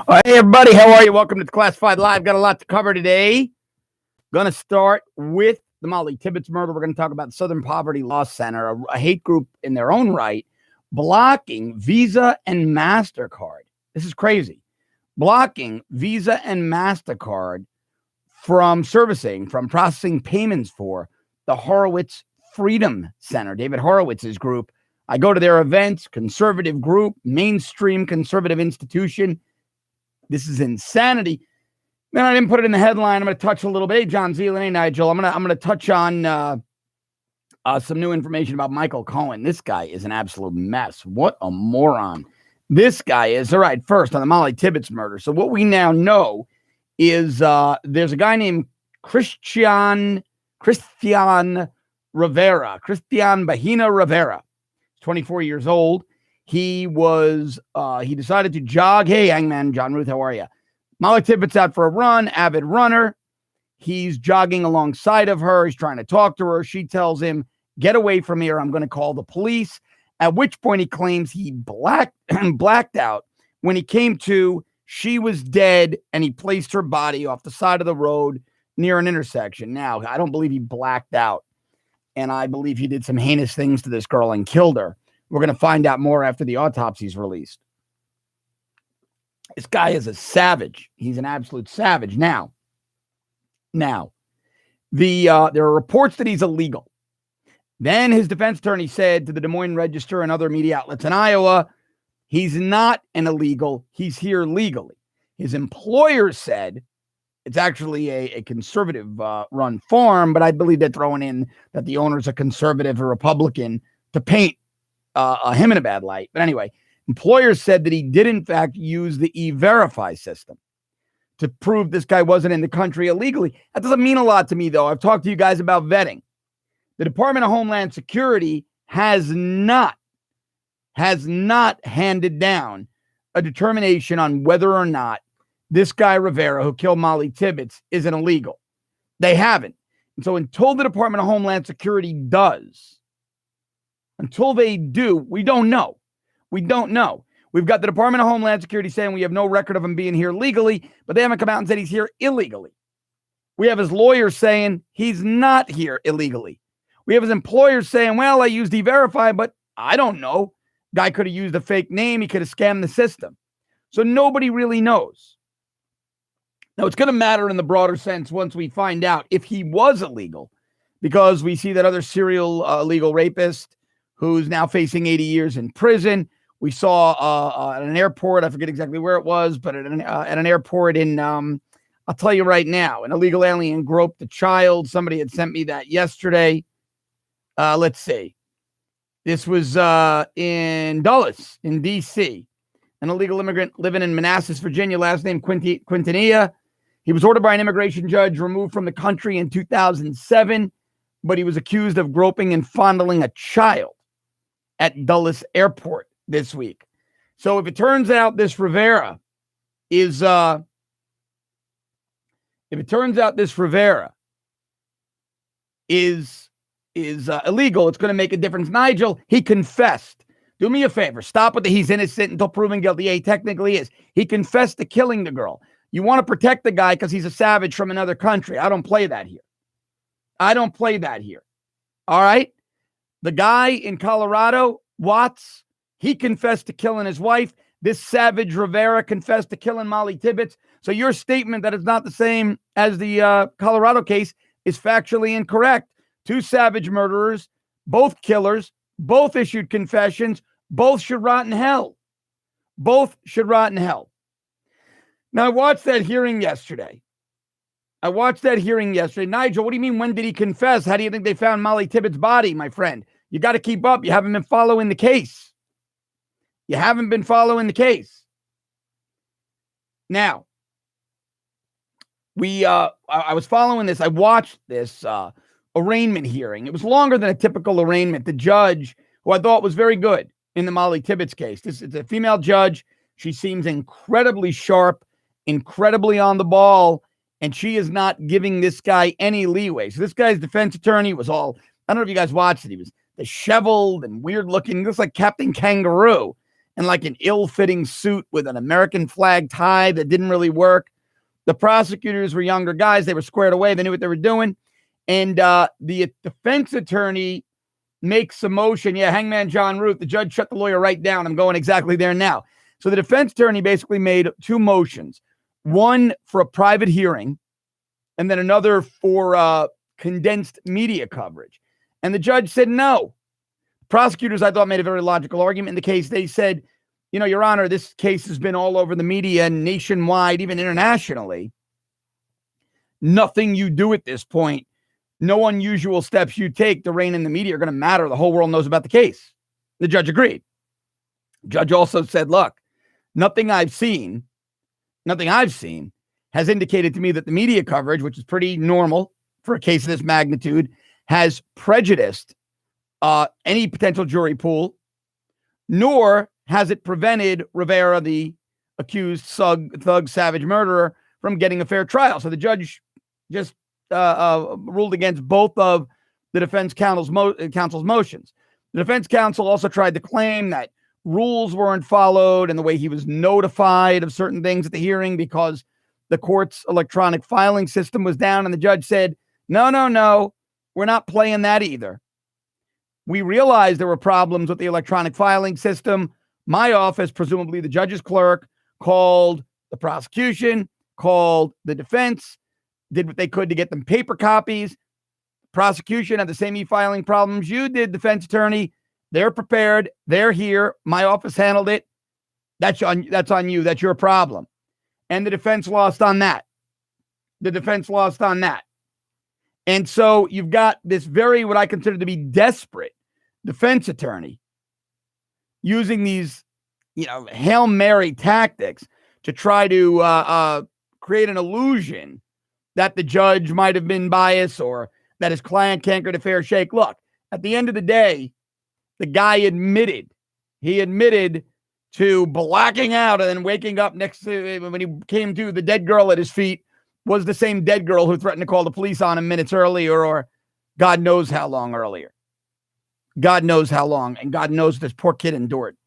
Hey, everybody. How are you? Welcome to the Classified Live. Got a lot to cover today. Going to start with the Mollie Tibbetts murder. We're going to talk about the Southern Poverty Law Center, a hate group in their own right, blocking Visa and MasterCard. This is crazy. Blocking Visa and MasterCard from processing payments for the Horowitz Freedom Center, David Horowitz's group. I go to their events, conservative group, mainstream conservative institution. This is insanity. Then I didn't put it in the headline. I'm going to touch a little bit. Hey, John Zealand. Hey, Nigel. I'm going to touch on some new information about Michael Cohen. This guy is an absolute mess. What a moron this guy is. All right, first on the Mollie Tibbetts murder. So what we now know is there's a guy named Christian Rivera, Christian Bahina Rivera. He's 24 years old. He decided to jog. Hey, Hangman, John Ruth, how are you? Mollie Tibbetts out for a run, avid runner. He's jogging alongside of her. He's trying to talk to her. She tells him, get away from here. I'm going to call the police. At which point he claims he blacked out. When he came to, she was dead, and he placed her body off the side of the road near an intersection. Now, I don't believe he blacked out, and I believe he did some heinous things to this girl and killed her. We're going to find out more after the autopsy is released. This guy is a savage. He's an absolute savage. Now, there are reports that he's illegal. Then his defense attorney said to the Des Moines Register and other media outlets in Iowa, he's not an illegal. He's here legally. His employer said it's actually a conservative run farm, but I believe they're throwing in that the owner's a conservative or Republican to paint him in a bad light. But anyway, employers said that he did in fact use the E-Verify system to prove this guy wasn't in the country illegally. That doesn't mean a lot to me, though. I've talked to you guys about vetting. The Department of Homeland Security has not handed down a determination on whether or not this guy Rivera, who killed Mollie Tibbetts, is an illegal. They haven't. And so until the Department of Homeland Security does, until they do, we don't know. We don't know. We've got the Department of Homeland Security saying we have no record of him being here legally, but they haven't come out and said he's here illegally. We have his lawyers saying he's not here illegally. We have his employers saying, well, I used E-Verify, but I don't know. Guy could have used a fake name. He could have scammed the system. So nobody really knows. Now, it's going to matter in the broader sense once we find out if he was illegal, because we see that other serial illegal rapist who's now facing 80 years in prison. We saw at an airport, I forget exactly where it was, but at an airport in, I'll tell you right now, an illegal alien groped a child. Somebody had sent me that yesterday. Let's see. This was in Dulles, in D.C. An illegal immigrant living in Manassas, Virginia, last name Quintanilla. He was ordered by an immigration judge, removed from the country in 2007, but he was accused of groping and fondling a child at Dulles Airport this week. So if it turns out this Rivera is illegal, it's going to make a difference. Nigel, he confessed. Do me a favor. Stop with the he's innocent until proven guilty. Yeah, he technically is. He confessed to killing the girl. You want to protect the guy because he's a savage from another country. I don't play that here. All right? The guy in Colorado, Watts, he confessed to killing his wife. This savage Rivera confessed to killing Mollie Tibbetts. So your statement that it's not the same as the Colorado case is factually incorrect. Two savage murderers, both killers, both issued confessions, both should rot in hell. Now, I watched that hearing yesterday. Nigel, what do you mean, when did he confess? How do you think they found Mollie Tibbetts' body, my friend? You got to keep up. You haven't been following the case. Now, I was following this. I watched this arraignment hearing. It was longer than a typical arraignment. The judge, who I thought was very good in the Mollie Tibbetts case, it's a female judge. She seems incredibly sharp, incredibly on the ball, and she is not giving this guy any leeway. So this guy's defense attorney was all, I don't know if you guys watched it. He was disheveled and weird looking, just like Captain Kangaroo. and like an ill-fitting suit with an American flag tie that didn't really work. The prosecutors were younger guys. They were squared away. They knew what they were doing. And the defense attorney makes a motion. Yeah, Hangman John Root. The judge shut the lawyer right down. I'm going exactly there now. So the defense attorney basically made two motions. One for a private hearing, and then another for condensed media coverage. And the judge said no. Prosecutors, I thought, made a very logical argument in the case. They said, you know, Your Honor, this case has been all over the media and nationwide, even internationally. Nothing you do at this point, no unusual steps you take to rein in the media are going to matter. The whole world knows about the case. The judge agreed. The judge also said, look, nothing I've seen has indicated to me that the media coverage, which is pretty normal for a case of this magnitude, has prejudiced any potential jury pool, nor has it prevented Rivera, the accused thug, savage murderer, from getting a fair trial. So the judge just ruled against both of the defense counsel's motions. The defense counsel also tried to claim that rules weren't followed and the way he was notified of certain things at the hearing because the court's electronic filing system was down. And the judge said, no, we're not playing that either. We realized there were problems with the electronic filing system. My office, presumably the judge's clerk, called the prosecution, called the defense, did what they could to get them paper copies. Prosecution had the same e-filing problems you did, defense attorney. They're prepared. They're here. My office handled it. That's on you. That's your problem. And the defense lost on that. And so you've got this very, what I consider to be desperate defense attorney using these, Hail Mary tactics to try to create an illusion that the judge might have been biased or that his client can't get a fair shake. Look, at the end of the day, the guy admitted to blacking out and then waking up next to, when he came to, the dead girl at his feet was the same dead girl who threatened to call the police on him minutes earlier, or God knows how long earlier. God knows how long, and God knows this poor kid endured.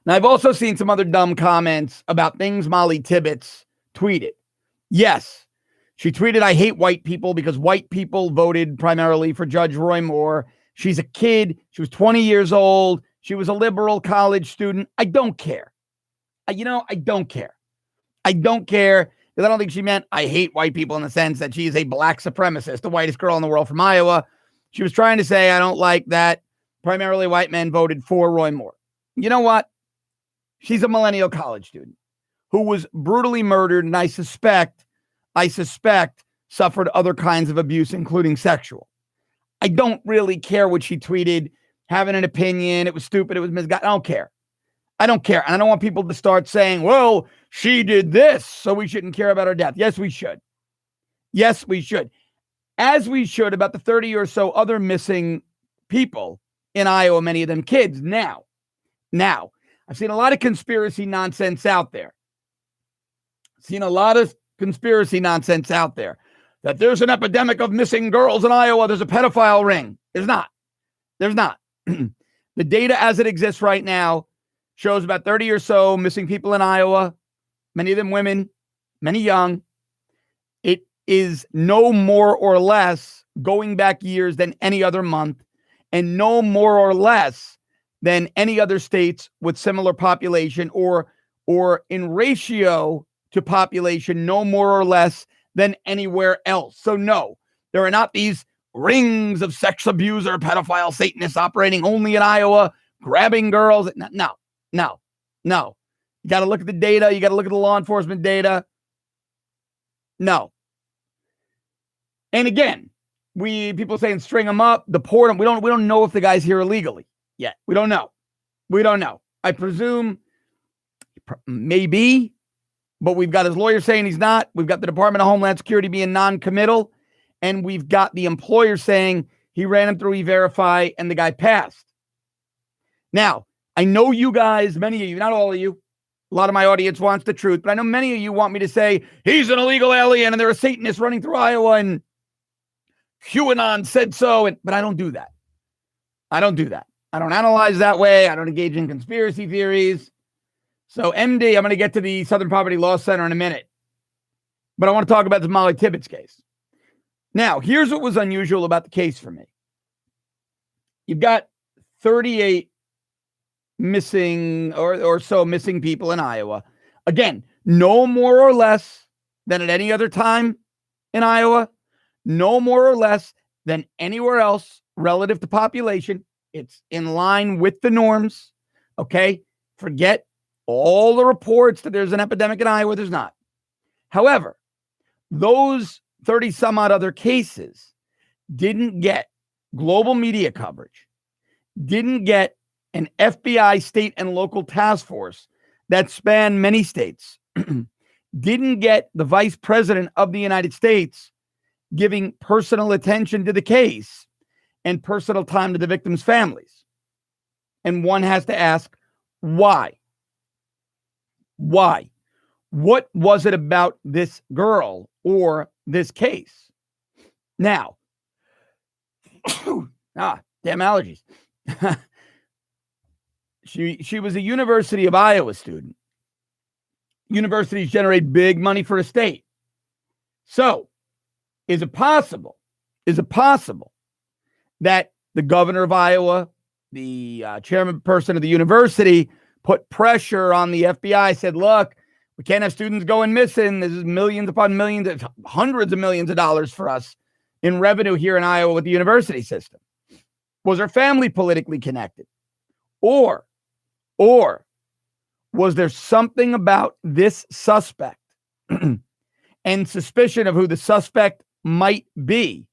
Now, I've also seen some other dumb comments about things Mollie Tibbetts tweeted. Yes, she tweeted, I hate white people because white people voted primarily for Judge Roy Moore. She's a kid. She was 20 years old. She was a liberal college student. I don't care. I don't care. I don't care because I don't think she meant I hate white people in the sense that she is a black supremacist, the whitest girl in the world from Iowa. She was trying to say, I don't like that primarily white men voted for Roy Moore. You know what? She's a millennial college student who was brutally murdered, and I suspect suffered other kinds of abuse, including sexual. I don't really care what she tweeted, having an opinion. It was stupid. It was misguided. I don't care. And I don't want people to start saying, well, she did this, so we shouldn't care about her death. Yes, we should. Yes, we should. As we should about the 30 or so other missing people in Iowa, many of them kids. Now, I've seen a lot of conspiracy nonsense out there. That there's an epidemic of missing girls in Iowa. There's a pedophile ring. There's not. The data as it exists right now shows about 30 or so missing people in Iowa, many of them women, many young. It is no more or less going back years than any other month, and no more or less than any other states with similar population, or in ratio to population, no more or less than anywhere else. So no, there are not these rings of sex abuser, pedophile Satanists operating only in Iowa, grabbing girls. No. You got to look at the data. You got to look at the law enforcement data. No. And again, people saying string them up, deport them. We don't know if the guy's here illegally yet. We don't know. I presume maybe, but we've got his lawyer saying he's not. We've got the Department of Homeland Security being non-committal, and we've got the employer saying he ran him through E-Verify and the guy passed. Now, I know you guys, many of you, not all of you, a lot of my audience wants the truth, but I know many of you want me to say he's an illegal alien and there are Satanists running through Iowa and QAnon said so, but I don't do that. I don't analyze that way. I don't engage in conspiracy theories. So MD, I'm going to get to the Southern Poverty Law Center in a minute. But I want to talk about the Mollie Tibbetts case. Now, here's what was unusual about the case for me. You've got 38 missing or so missing people in Iowa. Again, no more or less than at any other time in Iowa. No more or less than anywhere else relative to population. It's in line with the norms. Okay? Forget all the reports that there's an epidemic in Iowa. There's not. However, those 30 some odd other cases didn't get global media coverage, didn't get an FBI state and local task force that spanned many states, didn't get the vice president of the United States giving personal attention to the case and personal time to the victims' families. And one has to ask, why? Why? What was it about this girl or this case? Now, damn allergies. She was a University of Iowa student. Universities generate big money for a state. So, is it possible that the governor of Iowa, the chairperson of the university, put pressure on the FBI, said, look, we can't have students going missing. This is millions upon millions, hundreds of millions of dollars for us in revenue here in Iowa with the university system? Was her family politically connected? Or was there something about this suspect and suspicion of who the suspect might be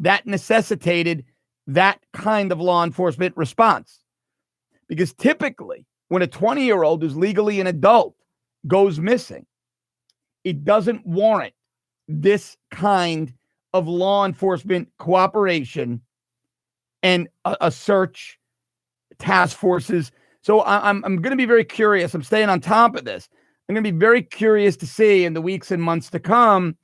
that necessitated that kind of law enforcement response? Because typically, when a 20-year-old who's legally an adult goes missing, it doesn't warrant this kind of law enforcement cooperation and a search, task forces. So I'm going to be very curious. I'm staying on top of this. I'm going to be very curious to see in the weeks and months to come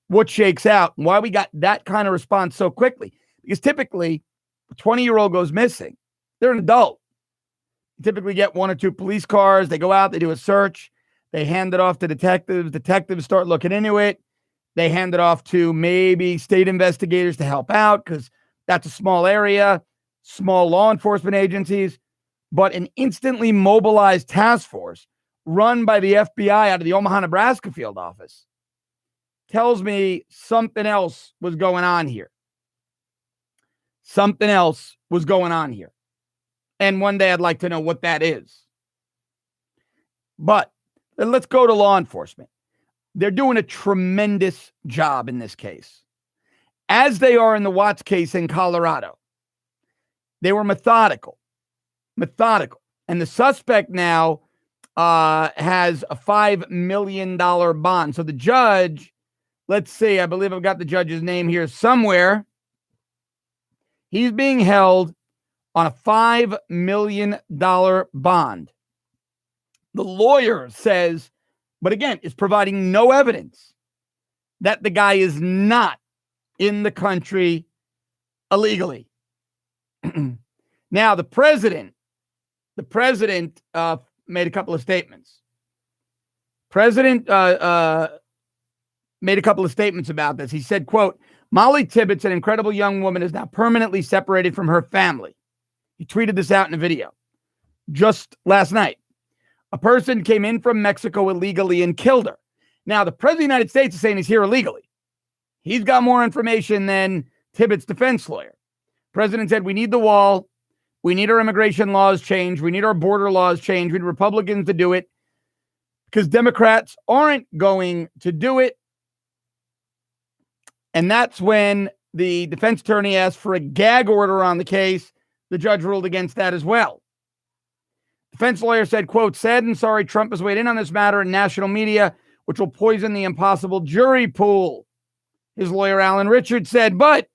what shakes out and why we got that kind of response so quickly. Because typically, a 20-year-old goes missing. They're an adult. You typically get one or two police cars. They go out, they do a search. They hand it off to detectives. Detectives start looking into it. They hand it off to maybe state investigators to help out because that's a small area, small law enforcement agencies. But an instantly mobilized task force run by the FBI out of the Omaha, Nebraska field office tells me something else was going on here. Something else was going on here. And one day I'd like to know what that is. But let's go to law enforcement. They're doing a tremendous job in this case, as they are in the Watts case in Colorado. They were methodical. And the suspect now has a $5 million bond. So the judge, let's see, I believe I've got the judge's name here somewhere. He's being held on a $5 million bond. The lawyer says, but again, is providing no evidence that the guy is not in the country illegally. Now, the president made a couple of statements. President made a couple of statements about this. He said, quote, Mollie Tibbetts, an incredible young woman, is now permanently separated from her family. He tweeted this out in a video just last night. A person came in from Mexico illegally and killed her. Now, the president of the United States is saying he's here illegally. He's got more information than Tibbetts' defense lawyer. President said, we need the wall. We need our immigration laws changed. We need our border laws changed. We need Republicans to do it because Democrats aren't going to do it. And that's when the defense attorney asked for a gag order on the case. The judge ruled against that as well. Defense lawyer said, quote, sad and sorry, Trump has weighed in on this matter in national media, which will poison the impossible jury pool. His lawyer, Alan Richards, said, but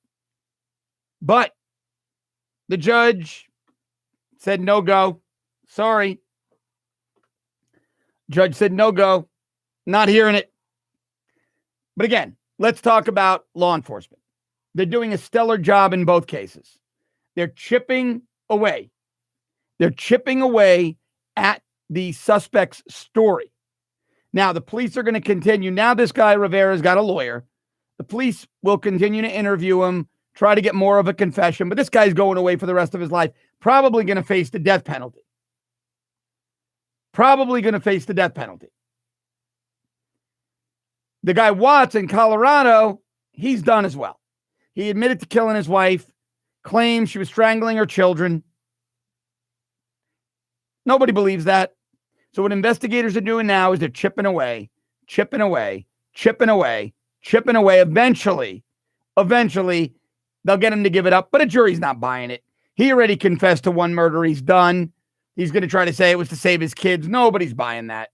the judge said no go. Sorry. Judge said no go. Not hearing it. But again, let's talk about law enforcement. They're doing a stellar job in both cases. They're chipping away They're chipping away at the suspect's story. Now, the police are going to continue. Now, this guy Rivera's got a lawyer. The police will continue to interview him, try to get more of a confession. But this guy's going away for the rest of his life, probably going to face the death penalty. Probably going to face the death penalty. The guy Watts in Colorado, he's done as well. He admitted to killing his wife, claims she was strangling her children. Nobody believes that. So what investigators are doing now is they're chipping away. Eventually, they'll get him to give it up, but a jury's not buying it. He already confessed to one murder. He's done. He's going to try to say it was to save his kids. Nobody's buying that.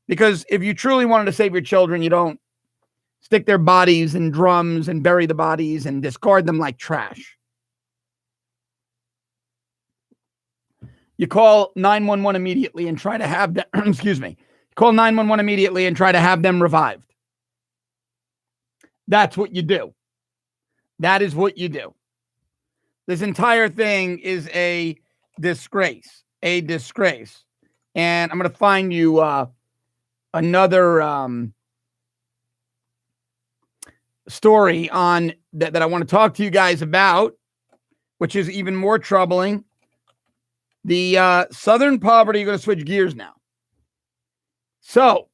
Because if you truly wanted to save your children, you don't stick their bodies in drums and bury the bodies and discard them like trash. You call 911 immediately and try to have them, call 911 immediately and try to have them revived. That's what you do. That is what you do. This entire thing is a disgrace. A disgrace. And I'm going to find you another story on that I want to talk to you guys about, which is even more troubling. The Southern poverty, you're going to switch gears now. So,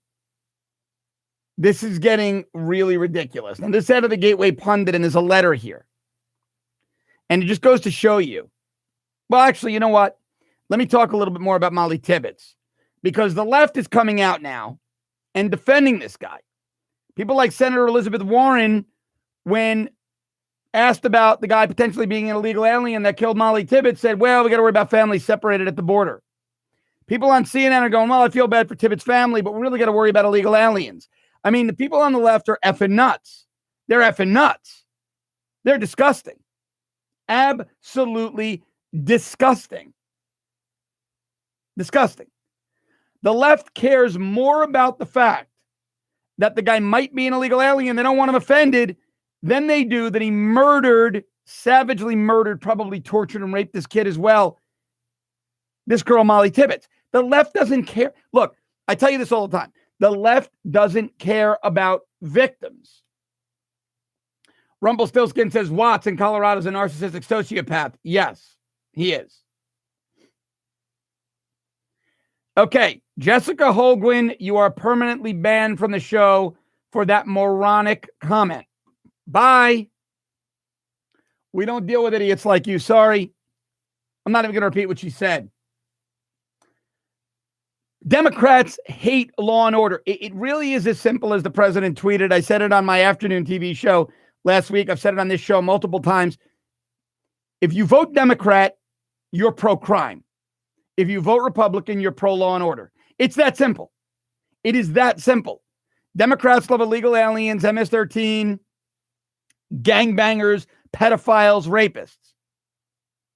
this is getting really ridiculous. Now, this out of the Gateway Pundit, and there's a letter here. And it just goes to show you. Well, actually, you know what? Let me talk a little bit more about Mollie Tibbetts. Because the left is coming out now and defending this guy. People like Senator Elizabeth Warren, when asked about the guy potentially being an illegal alien that killed Mollie Tibbetts, said, well, we got to worry about families separated at the border. People on CNN are going, well, I feel bad for Tibbetts' family, but we really got to worry about illegal aliens. I mean, the people on the left are effing nuts. They're effing nuts. They're disgusting. Absolutely disgusting. Disgusting. The left cares more about the fact that the guy might be an illegal alien. They don't want him offended than they do that he murdered, savagely murdered, probably tortured and raped this kid as well. This girl, Mollie Tibbetts. The left doesn't care. Look, I tell you this all the time. The left doesn't care about victims. Rumpelstiltskin says Watts in Colorado is a narcissistic sociopath. Yes, he is. Okay, Jessica Holguin, you are permanently banned from the show for that moronic comment. Bye. We don't deal with idiots like you. Sorry. I'm not even going to repeat what she said. Democrats hate law and order. It really is as simple as the president tweeted. I said it on my afternoon TV show last week. I've said it on this show multiple times. If you vote Democrat, you're pro-crime. If you vote Republican, you're pro-law and order. It's that simple. It is that simple. Democrats love illegal aliens, MS-13, gangbangers, pedophiles, rapists.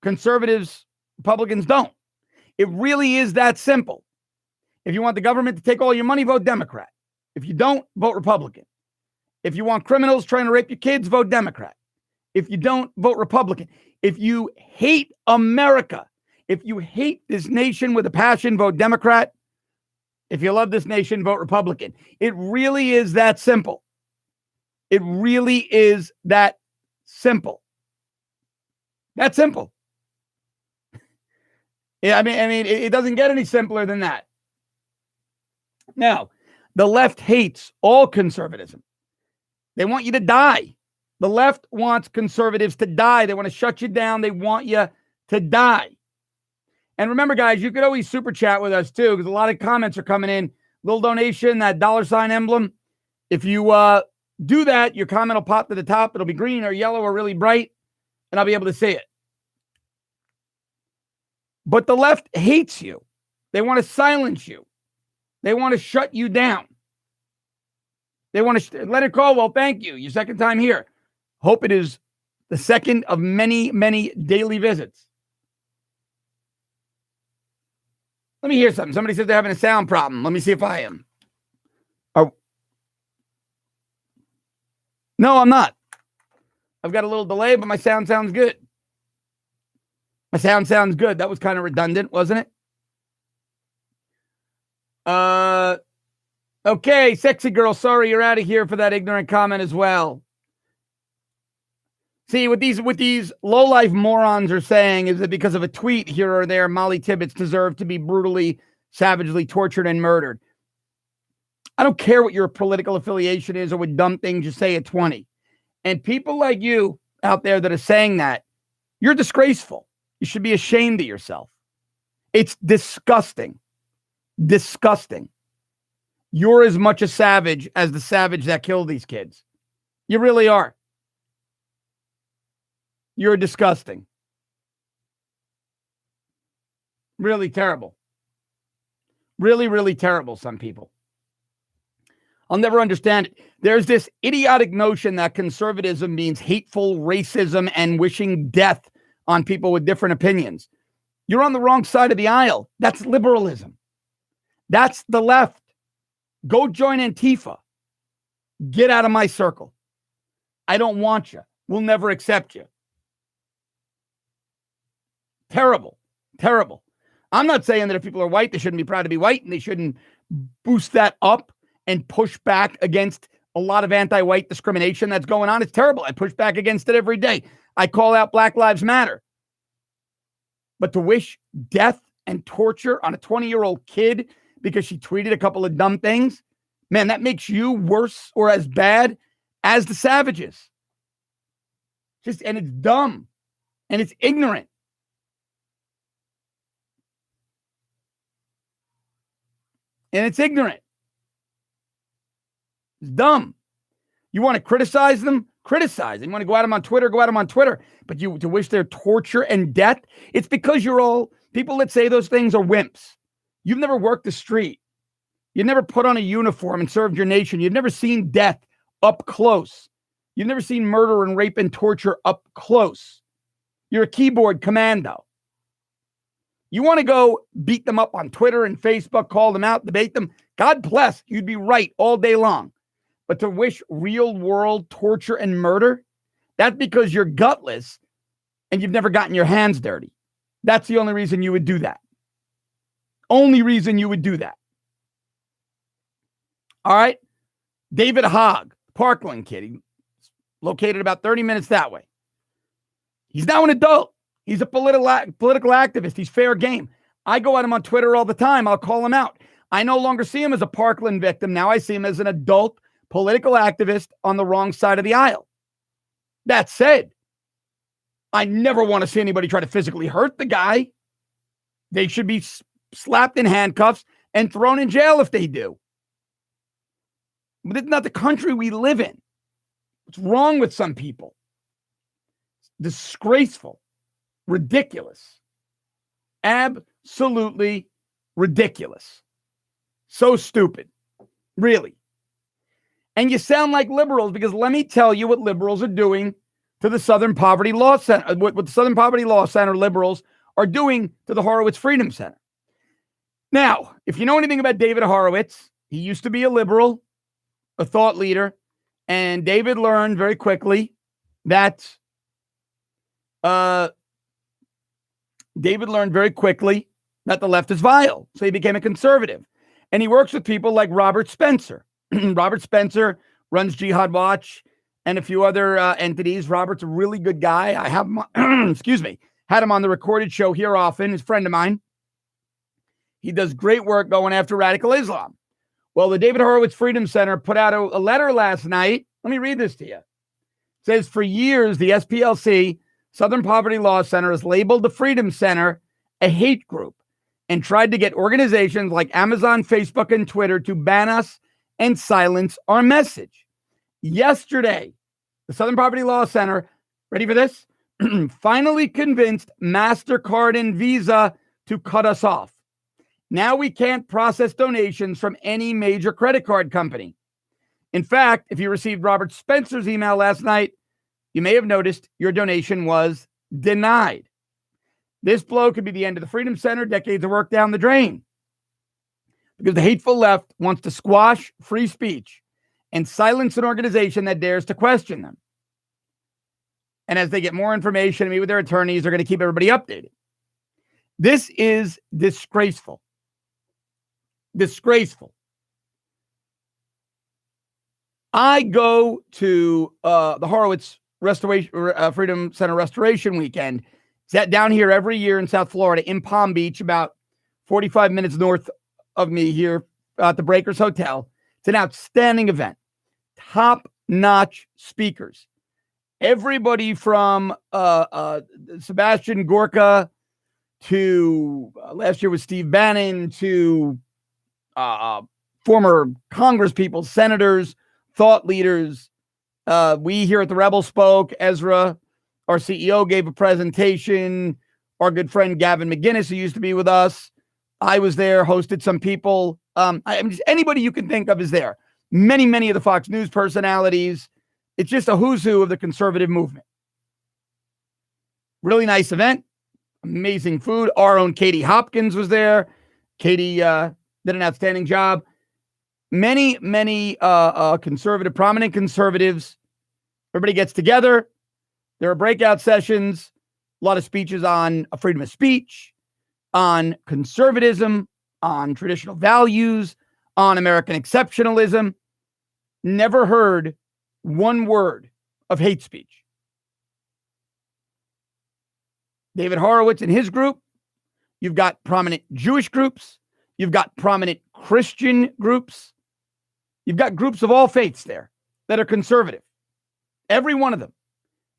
Conservatives, Republicans don't. It really is that simple. If you want the government to take all your money, vote Democrat. If you don't, vote Republican. If you want criminals trying to rape your kids, vote Democrat. If you don't, vote Republican. If you hate America, if you hate this nation with a passion, vote Democrat. If you love this nation, vote Republican. It really is that simple. It really is that simple. That simple. Yeah, I mean, it doesn't get any simpler than that. Now, the left hates all conservatism. They want you to die. The left wants conservatives to die. They want to shut you down. They want you to die. And remember, guys, you could always super chat with us too, because a lot of comments are coming in. Little donation, that $ emblem. If you do that, your comment will pop to the top. It'll be green or yellow or really bright, and I'll be able to see it. But the left hates you. They want to silence you. They want to shut you down. They want to let it go. Well, thank you. Your second time here. Hope it is the second of many, many daily visits. Let me hear something. Somebody says they're having a sound problem. Let me see if I am. Oh. No, I'm not. I've got a little delay, but my sound sounds good. Sounds good. That was kind of redundant, wasn't it? Okay, sexy girl. Sorry, you're out of here for that ignorant comment as well. See, what these low-life morons are saying is that because of a tweet here or there, Mollie Tibbetts deserved to be brutally, savagely tortured and murdered. I don't care what your political affiliation is or what dumb things you say at 20. And people like you out there that are saying that, you're disgraceful. You should be ashamed of yourself. It's disgusting. Disgusting. You're as much a savage as the savage that killed these kids. You really are. You're disgusting. Really terrible. Really, really terrible, some people. I'll never understand it. There's this idiotic notion that conservatism means hateful racism and wishing death on people with different opinions. You're on the wrong side of the aisle. That's liberalism. That's the left. Go join Antifa. Get out of my circle. I don't want you. We'll never accept you. Terrible. Terrible. I'm not saying that if people are white, they shouldn't be proud to be white and they shouldn't boost that up and push back against a lot of anti-white discrimination that's going on. It's terrible. I push back against it every day. I call out Black Lives Matter. But to wish death and torture on a 20-year-old kid because she tweeted a couple of dumb things, man, that makes you worse or as bad as the savages. And it's dumb and it's ignorant. And it's ignorant. It's dumb. You want to criticize them? Criticize. You want to go at them on Twitter? Go at them on Twitter. But you to wish their torture and death? It's because you're all, people that say those things are wimps. You've never worked the street. You've never put on a uniform and served your nation. You've never seen death up close. You've never seen murder and rape and torture up close. You're a keyboard commando. You want to go beat them up on Twitter and Facebook, call them out, debate them. God bless. You'd be right all day long. But to wish real world torture and murder, that's because you're gutless and you've never gotten your hands dirty. That's the only reason you would do that. Only reason you would do that. All right. David Hogg, Parkland kid. He's located about 30 minutes that way. He's now an adult. He's a political activist. He's fair game. I go at him on Twitter all the time. I'll call him out. I no longer see him as a Parkland victim. Now I see him as an adult political activist on the wrong side of the aisle. That said, I never want to see anybody try to physically hurt the guy. They should be slapped in handcuffs and thrown in jail if they do. But it's not the country we live in. What's wrong with some people? It's disgraceful. Ridiculous. Absolutely ridiculous. So stupid. Really. And you sound like liberals because let me tell you what liberals are doing to the Southern Poverty Law Center, what the Southern Poverty Law Center liberals are doing to the Horowitz Freedom Center. Now, if you know anything about David Horowitz, he used to be a liberal, a thought leader, and David learned very quickly that the left is vile. So he became a conservative. And he works with people like Robert Spencer. Robert Spencer runs Jihad Watch and a few other entities. Robert's a really good guy. I have him on, had him on the recorded show here often. He's a friend of mine. He does great work going after radical Islam. Well, the David Horowitz Freedom Center put out a letter last night. Let me read this to you. It says, for years, the SPLC, Southern Poverty Law Center, has labeled the Freedom Center a hate group and tried to get organizations like Amazon, Facebook, and Twitter to ban us and silence our message. Yesterday, the Southern Poverty Law Center, ready for this? Finally convinced MasterCard and Visa to cut us off. Now we can't process donations from any major credit card company. In fact, if you received Robert Spencer's email last night, you may have noticed your donation was denied. This blow could be the end of the Freedom Center, decades of work down the drain. Because the hateful left wants to squash free speech and silence an organization that dares to question them. And as they get more information and meet with their attorneys, they're going to keep everybody updated. This is disgraceful. Disgraceful. I go to the Horowitz Freedom Center Restoration Weekend. It's down here every year in South Florida, in Palm Beach, about 45 minutes north of me here at the Breakers Hotel. It's an outstanding event. Top-notch speakers. Everybody from Sebastian Gorka to last year was Steve Bannon to former Congress people, senators, thought leaders. We here at the Rebel spoke. Ezra, our CEO, gave a presentation. Our good friend Gavin McGinnis, who used to be with us, I was there, hosted some people. Anybody you can think of is there. Many of the Fox News personalities. It's just a who's who of the conservative movement. Really nice event. Amazing food. Our own Katie Hopkins was there. Katie did an outstanding job. Many prominent conservatives. Everybody gets together. There are breakout sessions, a lot of speeches on freedom of speech, on conservatism, on traditional values, on American exceptionalism. Never heard one word of hate speech. David Horowitz and his group. You've got prominent Jewish groups. You've got prominent Christian groups. You've got groups of all faiths there that are conservative. Every one of them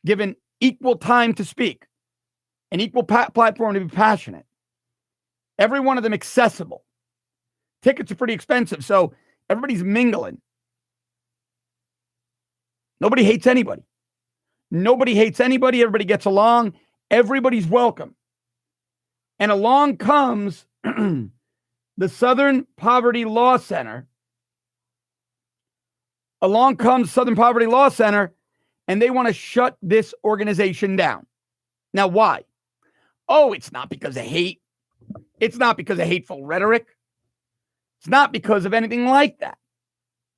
given equal time to speak, an equal platform to be passionate. Every one of them accessible. Tickets are pretty expensive, so everybody's mingling. Nobody hates anybody. Nobody hates anybody. Everybody gets along. Everybody's welcome. And along comes the Southern Poverty Law Center. Along comes Southern Poverty Law Center, and they want to shut this organization down. Now, why? Oh, it's not because of hate. It's not because of hateful rhetoric. It's not because of anything like that.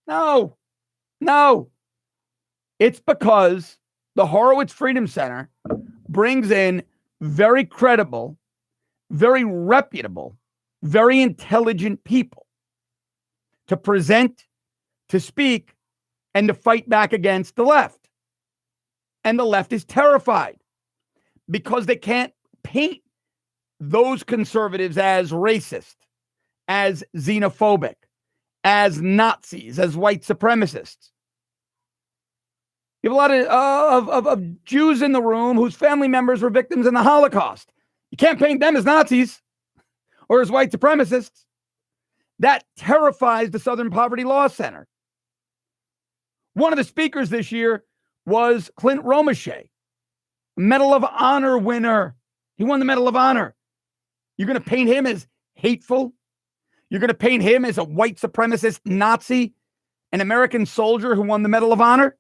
No. It's because the Horowitz Freedom Center brings in very credible, very reputable, very intelligent people to present, to speak, and to fight back against the left. And the left is terrified because they can't paint those conservatives as racist, as xenophobic, as Nazis, as white supremacists. You have a lot of Jews in the room whose family members were victims in the Holocaust. You can't paint them as Nazis or as white supremacists. That terrifies the Southern Poverty Law Center. One of the speakers this year was Clint Romeshay, Medal of Honor winner. He won the Medal of Honor. You're going to paint him as hateful? You're going to paint him as a white supremacist Nazi, an American soldier who won the Medal of Honor?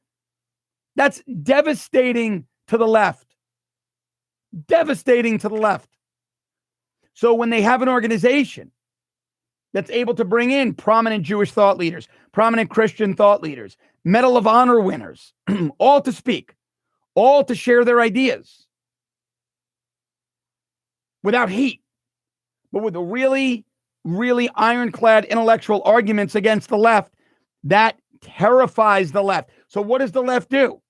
That's devastating to the left. Devastating to the left. So when they have an organization that's able to bring in prominent Jewish thought leaders, prominent Christian thought leaders, Medal of Honor winners, all to speak, all to share their ideas without hate, but with a really, really ironclad intellectual arguments against the left, that terrifies the left. So what does the left do?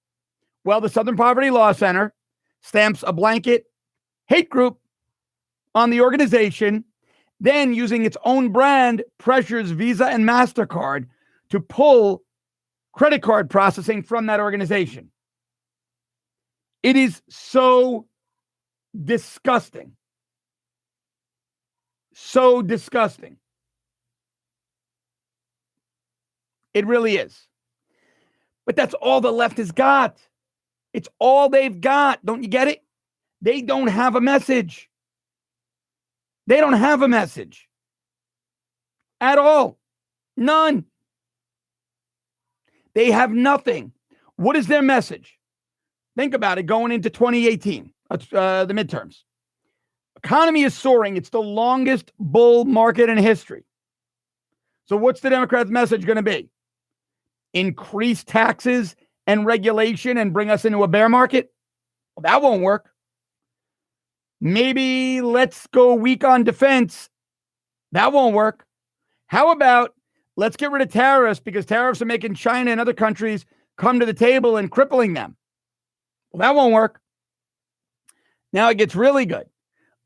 Well, the Southern Poverty Law Center stamps a blanket hate group on the organization, then using its own brand, pressures Visa and MasterCard to pull credit card processing from that organization. It is so disgusting. So disgusting. It really is. But that's all the left has got. It's all they've got. Don't you get it? They don't have a message. They don't have a message at all. None. They have nothing. What is their message? Think about it going into 2018, the midterms. Economy is soaring. It's the longest bull market in history. So what's the Democrats' message going to be? Increase taxes and regulation and bring us into a bear market? Well, that won't work. Maybe let's go weak on defense. That won't work. How about let's get rid of tariffs because tariffs are making China and other countries come to the table and crippling them. Well, that won't work. Now it gets really good.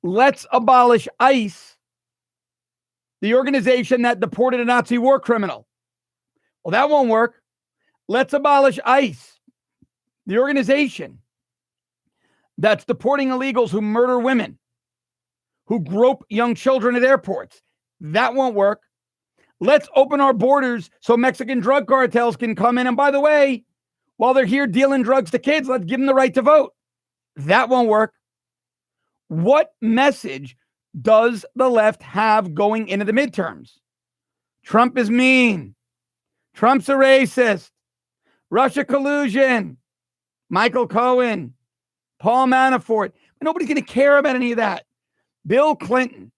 Let's abolish ICE, the organization that deported a Nazi war criminal. Well, that won't work. Let's abolish ICE, the organization that's deporting illegals who murder women, who grope young children at airports. That won't work. Let's open our borders so Mexican drug cartels can come in. And by the way, while they're here dealing drugs to kids, let's give them the right to vote. That won't work. What message does the left have going into the midterms? Trump is mean. Trump's a racist. Russia collusion. Michael Cohen. Paul Manafort. Nobody's going to care about any of that. Bill Clinton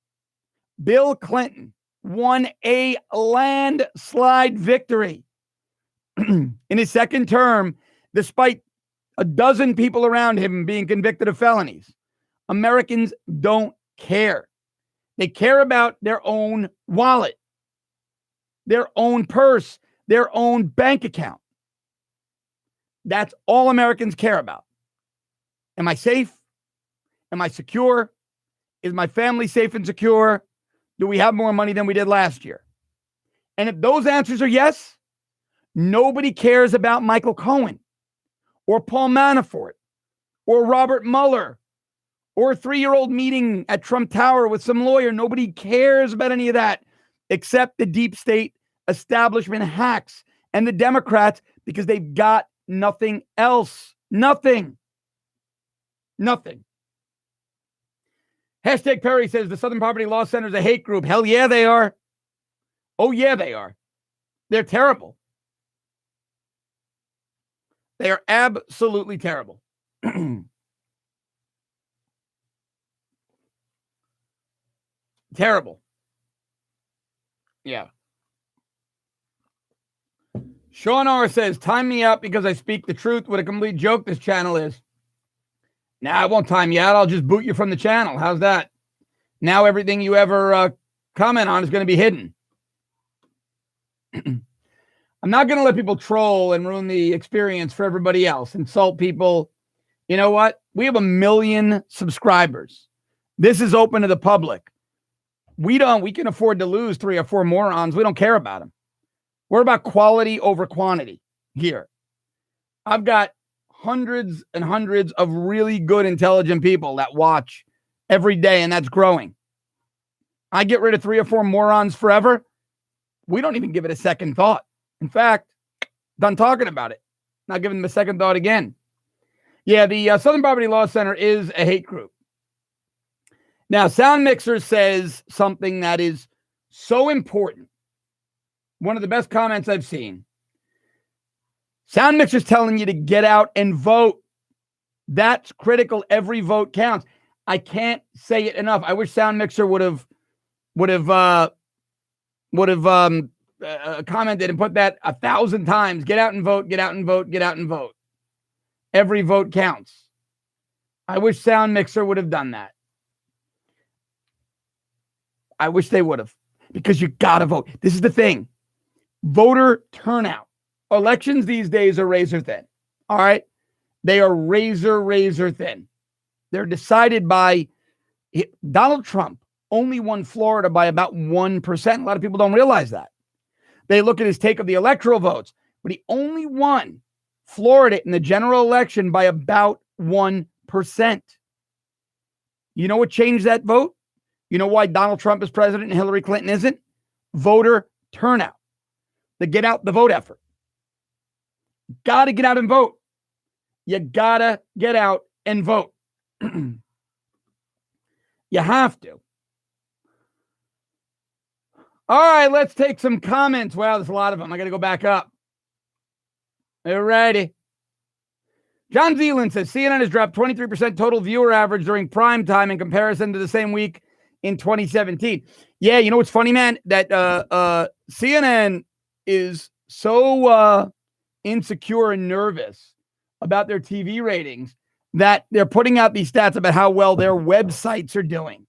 won a landslide victory in his second term, despite a dozen people around him being convicted of felonies. Americans don't care. They care about their own wallet, their own purse, their own bank account. That's all Americans care about. Am I safe? Am I secure? Is my family safe and secure? Do we have more money than we did last year? And if those answers are yes, nobody cares about Michael Cohen or Paul Manafort or Robert Mueller or a 3-year-old meeting at Trump Tower with some lawyer. Nobody cares about any of that except the deep state establishment hacks and the Democrats because they've got nothing else. Nothing. Hashtag Perry says the Southern Poverty Law Center is a hate group. Hell yeah, they are. Oh yeah, they are. They're terrible. They are absolutely terrible. Terrible. Yeah. Sean R. says, time me out because I speak the truth. What a complete joke this channel is. Nah, I won't time you out. I'll just boot you from the channel. How's that? Now everything you ever comment on is going to be hidden. I'm not going to let people troll and ruin the experience for everybody else. Insult people. You know what? We have 1 million subscribers. This is open to the public. We can afford to lose 3 or 4 morons. We don't care about them. We're about quality over quantity here. I've got hundreds and hundreds of really good, intelligent people that watch every day, and that's growing. I get rid of 3 or 4 morons forever. We don't even give it a second thought. In fact, done talking about it. Not giving them a second thought again. Yeah, the Southern Poverty Law Center is a hate group. Now, Sound Mixer says something that is so important. One of the best comments I've seen. Sound Mixer's telling you to get out and vote. That's critical. Every vote counts. I can't say it enough. I wish Sound Mixer would have commented and put that 1,000 times. Get out and vote. Get out and vote. Get out and vote. Every vote counts. I wish Sound Mixer would have done that. I wish they would have, because you got to vote. This is the thing. Voter turnout. Elections these days are razor thin. All right. They are razor thin. They're decided by Donald Trump only won Florida by about 1%. A lot of people don't realize that. They look at his take of the electoral votes, but he only won Florida in the general election by about 1%. You know what changed that vote? You know why Donald Trump is president and Hillary Clinton isn't? Voter turnout. The get out the vote effort. Got to get out and vote. You got to get out and vote. You have to. All right, let's take some comments. Wow, there's a lot of them. I got to go back up. All righty. John Zealand says CNN has dropped 23% total viewer average during prime time in comparison to the same week in 2017. Yeah, you know what's funny, man? That CNN is so insecure and nervous about their TV ratings that they're putting out these stats about how well their websites are doing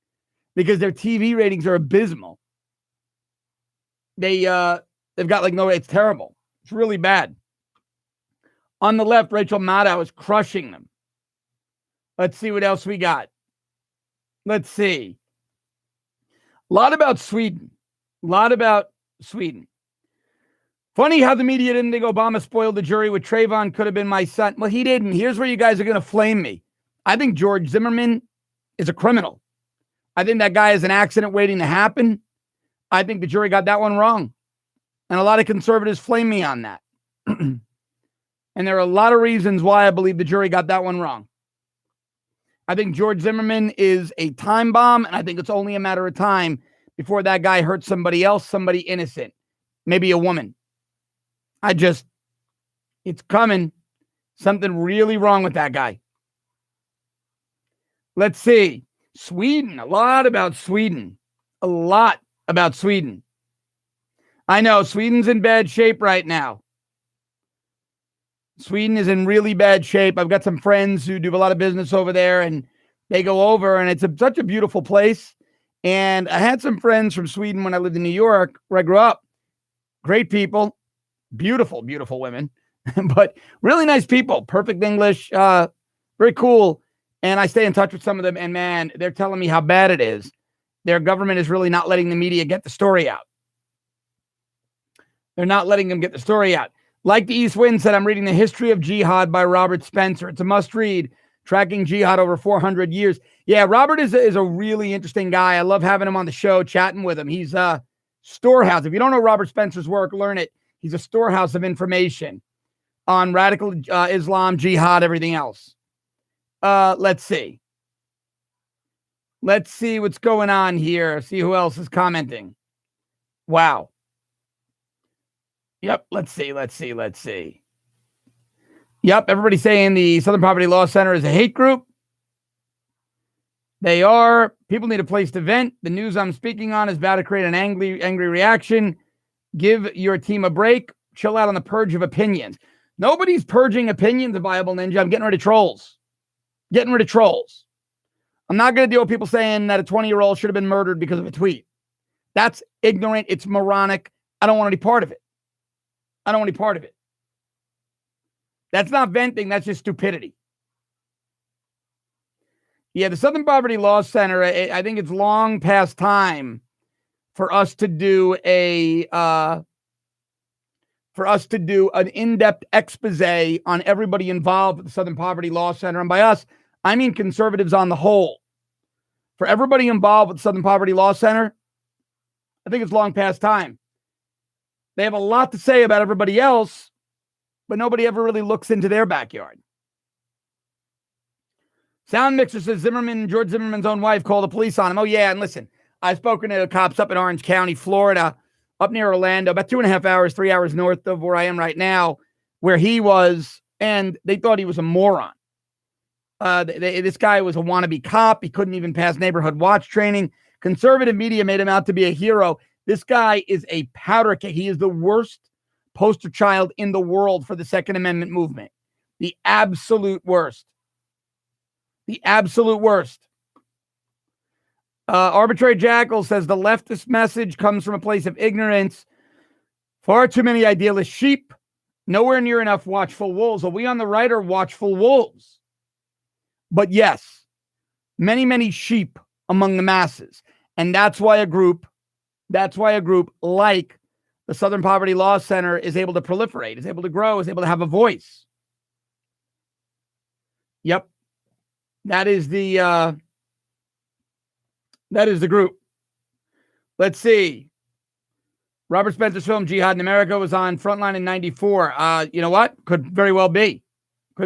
because their TV ratings are abysmal. They've got like no, it's terrible. It's really bad. On the left, Rachel Maddow is crushing them. Let's see what else we got. Let's see. A lot about Sweden. Funny how the media didn't think Obama spoiled the jury with Trayvon could have been my son. Well, he didn't. Here's where you guys are going to flame me. I think George Zimmerman is a criminal. I think that guy is an accident waiting to happen. I think the jury got that one wrong. And a lot of conservatives flame me on that. And there are a lot of reasons why I believe the jury got that one wrong. I think George Zimmerman is a time bomb, and I think it's only a matter of time before that guy hurts somebody else, somebody innocent, maybe a woman. It's coming. Something really wrong with that guy. Let's see. Sweden, a lot about Sweden. I know, Sweden's in bad shape right now. Sweden is in really bad shape. I've got some friends who do a lot of business over there, and they go over, and it's such a beautiful place. And I had some friends from Sweden when I lived in New York, where I grew up. Great people, beautiful, beautiful women, but really nice people, perfect English, very cool. And I stay in touch with some of them, and man, they're telling me how bad it is. Their government is really not letting the media get the story out. They're not letting them get the story out. Like the East Wind said, I'm reading The History of Jihad by Robert Spencer. It's a must-read, tracking jihad over 400 years. Yeah, Robert is a really interesting guy. I love having him on the show, chatting with him. He's a storehouse. If you don't know Robert Spencer's work, learn it. He's a storehouse of information on radical Islam, jihad, everything else. Let's see. Let's see what's going on here. See who else is commenting. Wow. Yep, let's see. Yep, everybody's saying the Southern Poverty Law Center is a hate group. They are. People need a place to vent. The news I'm speaking on is about to create an angry reaction. Give your team a break. Chill out on the purge of opinions. Nobody's purging opinions of Bible Ninja. I'm getting rid of trolls. I'm not going to deal with people saying that a 20-year-old should have been murdered because of a tweet. That's ignorant. It's moronic. I don't want any part of it. That's not venting. That's just stupidity. Yeah, the Southern Poverty Law Center, I think it's long past time for us to do an in-depth expose on everybody involved with the Southern Poverty Law Center. And by us, I mean conservatives on the whole. For everybody involved with the Southern Poverty Law Center, I think it's long past time. They have a lot to say about everybody else, but nobody ever really looks into their backyard. Sound Mixer says George Zimmerman's own wife called the police on him. Oh, yeah, and listen, I've spoken to cops up in Orange County, Florida, up near Orlando, about 2.5 hours, 3 hours north of where I am right now, where he was, and they thought he was a moron. This guy was a wannabe cop. He couldn't even pass neighborhood watch training. Conservative media made him out to be a hero. This guy is a powder keg. He is the worst poster child in the world for the Second Amendment movement. The absolute worst. Arbitrary Jackal says the leftist message comes from a place of ignorance. Far too many idealist sheep. Nowhere near enough watchful wolves. Well, we on the right are watchful wolves. But yes, many, many sheep among the masses. And that's why a group like the Southern Poverty Law Center is able to proliferate, is able to grow, is able to have a voice. Yep. That is the group. Let's see. Robert Spencer's film Jihad in America was on Frontline in 94. You know what? Could very well be. A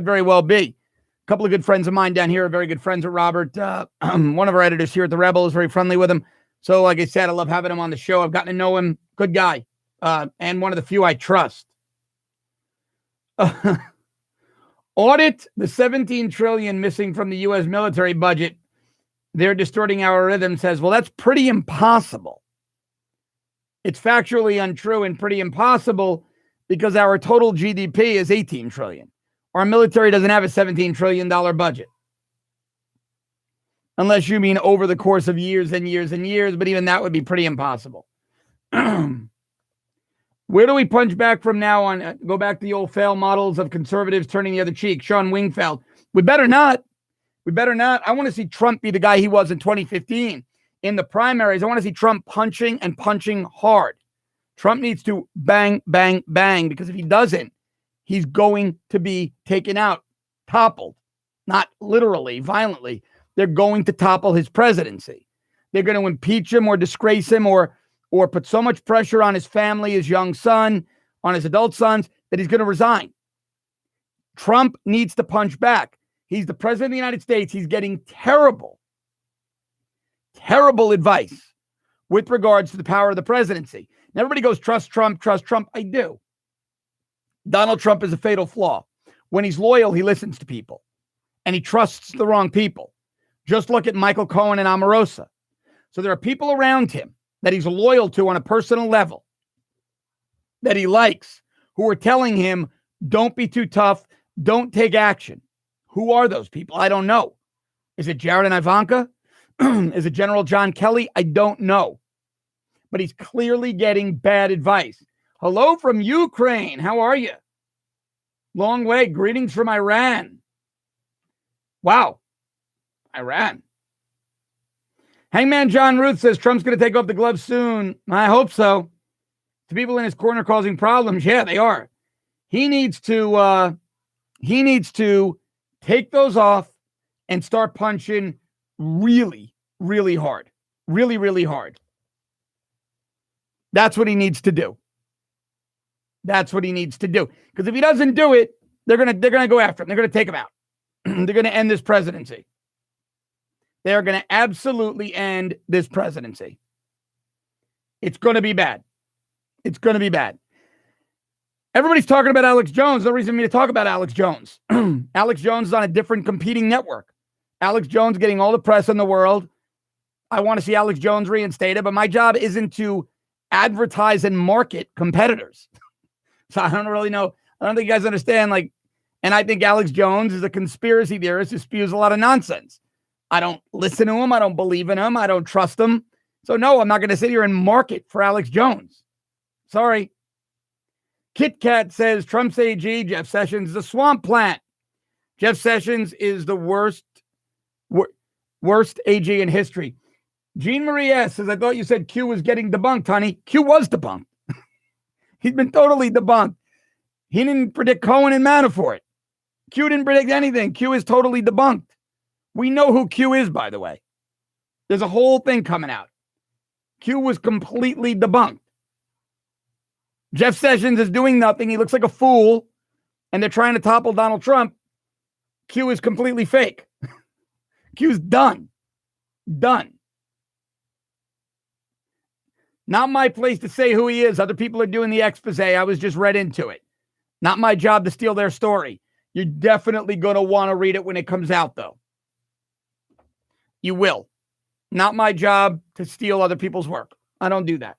couple of good friends of mine down here are very good friends with Robert. One of our editors here at The Rebel is very friendly with him. So, like I said, I love having him on the show. I've gotten to know him. Good guy. And one of the few I trust. Audit the $17 trillion missing from the U.S. military budget. They're distorting our rhythm, says, well, that's pretty impossible. It's factually untrue and pretty impossible because our total GDP is $18 trillion. Our military doesn't have a $17 trillion budget. unless you mean over the course of years and years and years, but even that would be pretty impossible. Where do we punch back from now on? Go back to the old fail models of conservatives turning the other cheek. Sean Wingfield. We better not. We better not. I want to see Trump be the guy he was in 2015 in the primaries. I want to see Trump punching and punching hard. Trump needs to bang, bang, bang, because if he doesn't, he's going to be taken out, toppled, not literally, violently. They're going to topple his presidency. They're going to impeach him or disgrace him or put so much pressure on his family, his young son, on his adult sons, that he's going to resign. Trump needs to punch back. He's the president of the United States. He's getting terrible advice with regards to the power of the presidency. And everybody goes, trust Trump, trust Trump. I do. Donald Trump is a fatal flaw. When he's loyal, he listens to people. And he trusts the wrong people. Just look at Michael Cohen and Omarosa. So there are people around him that he's loyal to on a personal level, that he likes, who are telling him, don't be too tough, don't take action. Who are those people? I don't know. Is it Jared and Ivanka? Is it General John Kelly? I don't know. But he's clearly getting bad advice. Hello from Ukraine. How are you? Long way. Greetings from Iran. Wow. Iran. Hangman John Ruth says Trump's going to take off the gloves soon. I hope so. The people in his corner causing problems. Yeah, they are. He needs to take those off and start punching really, really hard. Really, really hard. That's what he needs to do. That's what he needs to do. Because if he doesn't do it, they're gonna go after him. They're gonna take him out. They're gonna end this presidency. They are gonna absolutely end this presidency. It's gonna be bad. It's gonna be bad. Everybody's talking about Alex Jones. No reason for me to talk about Alex Jones. Alex Jones is on a different competing network. Alex Jones getting all the press in the world. I want to see Alex Jones reinstated, but my job isn't to advertise and market competitors. So I don't really know. I don't think you guys understand. And I think Alex Jones is a conspiracy theorist who spews a lot of nonsense. I don't listen to him. I don't believe in him. I don't trust him. So no, I'm not going to sit here and market for Alex Jones. Sorry. Kit Kat says Trump's AG, Jeff Sessions, is a swamp plant. Jeff Sessions is the worst AG in history. Jean Marie S. says, I thought you said Q was getting debunked, honey. Q was debunked. He's been totally debunked. He didn't predict Cohen and Manafort. Q didn't predict anything. Q is totally debunked. We know who Q is, by the way. There's a whole thing coming out. Q was completely debunked. Jeff Sessions is doing nothing. He looks like a fool. And they're trying to topple Donald Trump. Q is completely fake. Q's done. Done. Not my place to say who he is. Other people are doing the expose. I was just read into it. Not my job to steal their story. You're definitely going to want to read it when it comes out, though. You will. Not my job to steal other people's work. I don't do that.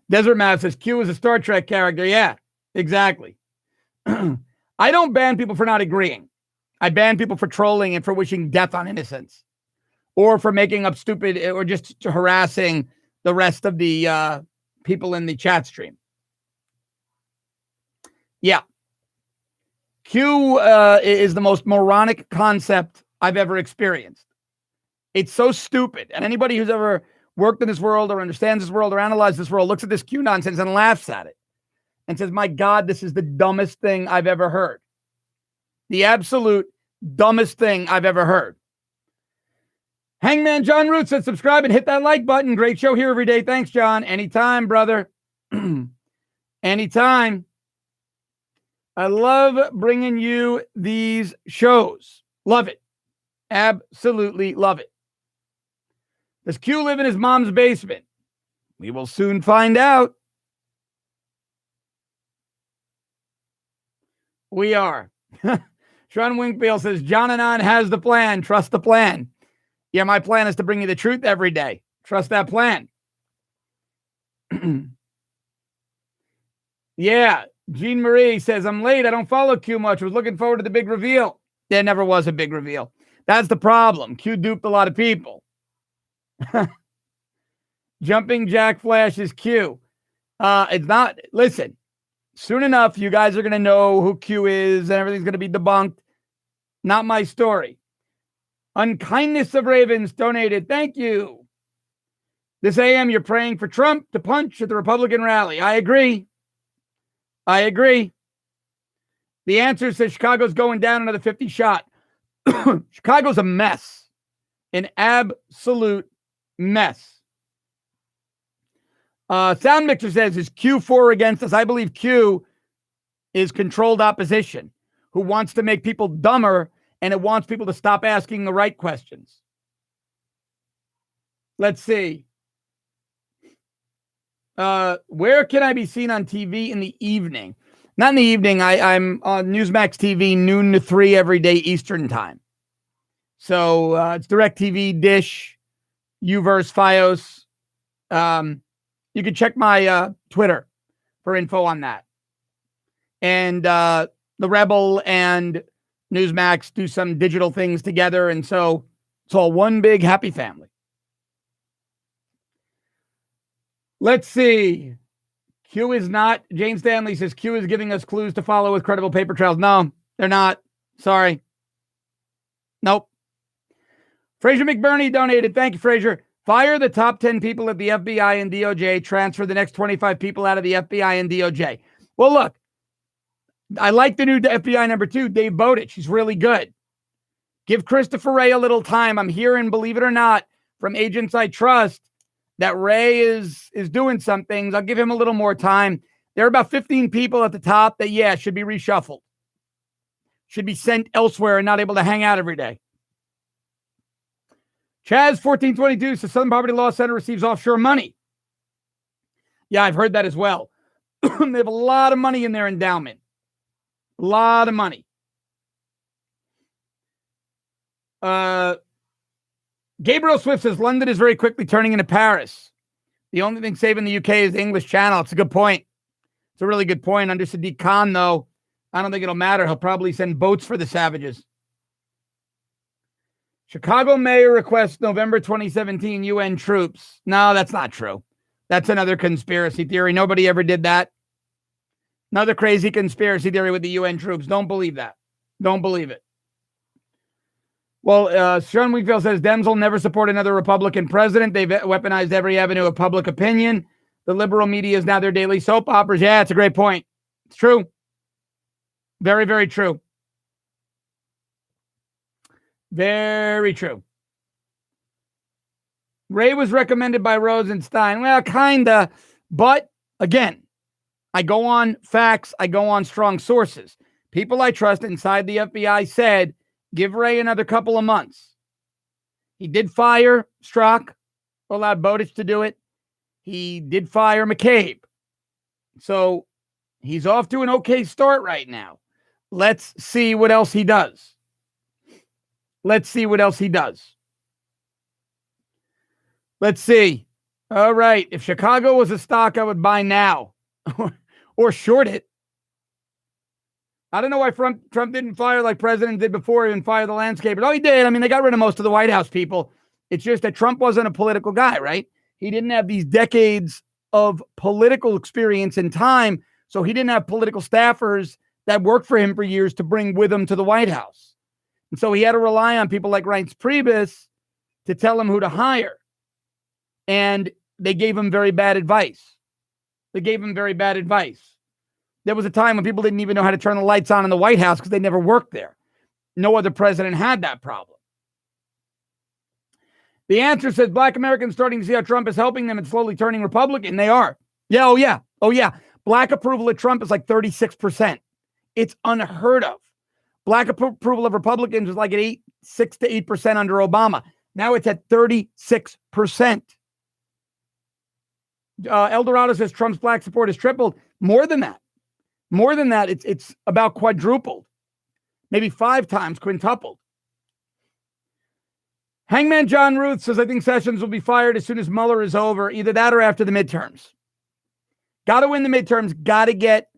Desert Mav says Q is a Star Trek character. Yeah, exactly. I don't ban people for not agreeing. I ban people for trolling and for wishing death on innocents, or for making up stupid, or just harassing the rest of the people in the chat stream. Yeah. Q is the most moronic concept I've ever experienced. It's so stupid. And anybody who's ever worked in this world or understands this world or analyzed this world looks at this Q nonsense and laughs at it and says, my God, this is the dumbest thing I've ever heard. The absolute dumbest thing I've ever heard. Hangman John Root said, subscribe and hit that like button. Great show here every day. Thanks, John. Anytime, brother. Anytime. I love bringing you these shows. Love it. Absolutely love it. Does Q live in his mom's basement? We will soon find out. We are. Sean Wingfield says, John Anon has the plan. Trust the plan. Yeah, my plan is to bring you the truth every day. Trust that plan. Yeah, Jean Marie says, I'm late. I don't follow Q much. Was looking forward to the big reveal. There never was a big reveal. That's the problem. Q duped a lot of people. Jumping Jack Flash is Q. It's not. Listen, soon enough, you guys are going to know who Q is and everything's going to be debunked. Not my story. Unkindness of Ravens donated. Thank you. This AM, you're praying for Trump to punch at the Republican rally. I agree. The answer says Chicago's going down another 50 shot. Chicago's a mess. An absolute mess. Sound Mixer says, is Q4 against us? I believe Q is controlled opposition who wants to make people dumber, and it wants people to stop asking the right questions. Let's see. Where can I be seen on TV in the evening? Not in the evening. I'm on Newsmax TV noon to 3 every day Eastern time. So it's DirecTV, Dish, Uverse, Fios. You can check my Twitter for info on that. And the Rebel and Newsmax do some digital things together. And so it's all one big happy family. Let's see. Q is not. Jane Stanley says Q is giving us clues to follow with credible paper trails. No, they're not. Sorry. Nope. Fraser McBurney donated. Thank you, Fraser. Fire the top 10 people at the FBI and DOJ. Transfer the next 25 people out of the FBI and DOJ. Well, look, I like the new FBI number 2, Dave Bowditch. She's really good. Give Christopher Wray a little time. I'm hearing, believe it or not, from agents I trust, that Ray is doing some things. I'll give him a little more time. There are about 15 people at the top that, should be reshuffled. Should be sent elsewhere and not able to hang out every day. Chaz 1422 says Southern Poverty Law Center receives offshore money. Yeah, I've heard that as well. They have a lot of money in their endowment. A lot of money. Gabriel Swift says London is very quickly turning into Paris. The only thing saving the UK is the English Channel. It's a good point. It's a really good point. Under Sadiq Khan, though, I don't think it'll matter. He'll probably send boats for the savages. Chicago mayor requests November 2017 UN troops. No, that's not true. That's another conspiracy theory. Nobody ever did that. Another crazy conspiracy theory with the UN troops. Don't believe that. Don't believe it. Well, Sean Wingfield says Dems will never support another Republican president. They've weaponized every avenue of public opinion. The liberal media is now their daily soap operas. Yeah, it's a great point. It's true. Very, very true. Very true. Ray was recommended by Rosenstein. Well, kinda. But again, I go on facts. I go on strong sources. People I trust inside the FBI said, give Ray another couple of months. He did fire Strzok, allowed Bowditch to do it. He did fire McCabe. So he's off to an okay start right now. Let's see what else he does. Let's see. All right. If Chicago was a stock, I would buy now or short it. I don't know why Trump didn't fire like President did before and fire the landscapers. Oh, he did. I mean, they got rid of most of the White House people. It's just that Trump wasn't a political guy, right? He didn't have these decades of political experience and time, so he didn't have political staffers that worked for him for years to bring with him to the White House. And so he had to rely on people like Reince Priebus to tell him who to hire. And they gave him very bad advice. There was a time when people didn't even know how to turn the lights on in the White House because they never worked there. No other president had that problem. The answer says Black Americans starting to see how Trump is helping them and slowly turning Republican. They are. Yeah, oh yeah. Black approval of Trump is like 36%. It's unheard of. Black approval of Republicans was like at 6 to 8% under Obama. Now it's at 36%. El Dorado says Trump's black support has tripled. More than that, it's about quadrupled. Maybe 5 times quintupled. Hangman John Ruth says, I think Sessions will be fired as soon as Mueller is over. Either that or after the midterms. Got to win the midterms. Got to get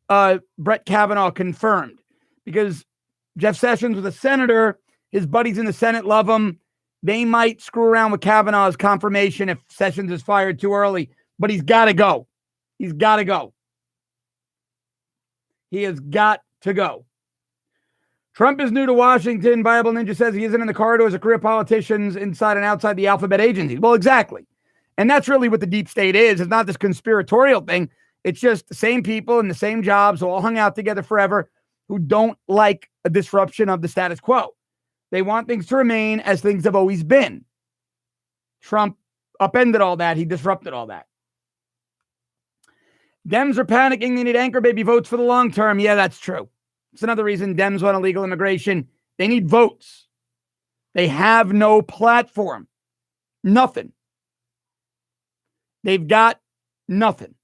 Brett Kavanaugh confirmed, because Jeff Sessions was a senator. His buddies in the Senate love him. They might screw around with Kavanaugh's confirmation if Sessions is fired too early, but he's got to go. He's got to go. He has got to go. Trump is new to Washington. Bible Ninja says he isn't in the corridors of career politicians inside and outside the alphabet agencies. Well, exactly. And that's really what the deep state is. It's not this conspiratorial thing. It's just the same people in the same jobs who all hung out together forever, who don't like a disruption of the status quo. They want things to remain as things have always been. Trump upended all that. He disrupted all that. Dems are panicking. They need anchor baby votes for the long term. Yeah, that's true. It's another reason Dems want illegal immigration. They need votes. They have no platform. Nothing. They've got nothing.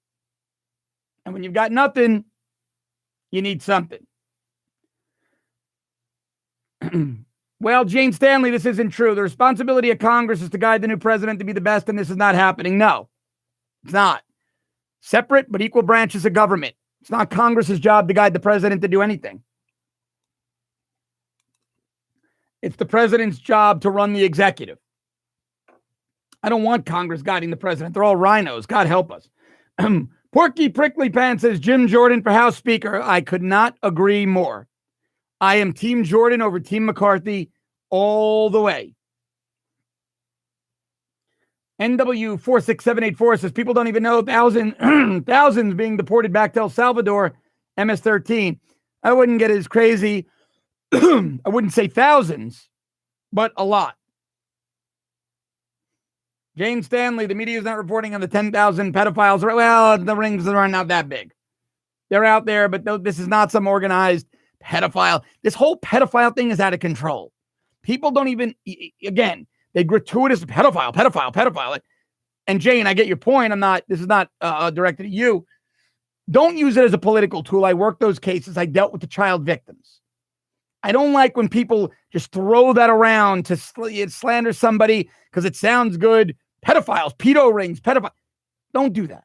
And when you've got nothing, you need something. Well, Jane Stanley, this isn't true. The responsibility of Congress is to guide the new president to be the best, and this is not happening. No, it's not. Separate but equal branches of government. It's not Congress's job to guide the president to do anything. It's the president's job to run the executive. I don't want Congress guiding the president. They're all rhinos. God help us. Porky Prickly Pants says Jim Jordan for House Speaker. I could not agree more. I am Team Jordan over Team McCarthy all the way. NW46784 says people don't even know thousands being deported back to El Salvador. MS-13. I wouldn't get as crazy. I wouldn't say thousands, but a lot. Jane Stanley, the media is not reporting on the 10,000 pedophiles. Well, the rings are not that big. They're out there, but this is not some organized pedophile. This whole pedophile thing is out of control. People don't even, again, they gratuitous pedophile. And Jane, I get your point. This is not directed at you. Don't use it as a political tool. I worked those cases. I dealt with the child victims. I don't like when people just throw that around to slander somebody because it sounds good. Pedophiles, pedo rings, pedophile. Don't do that.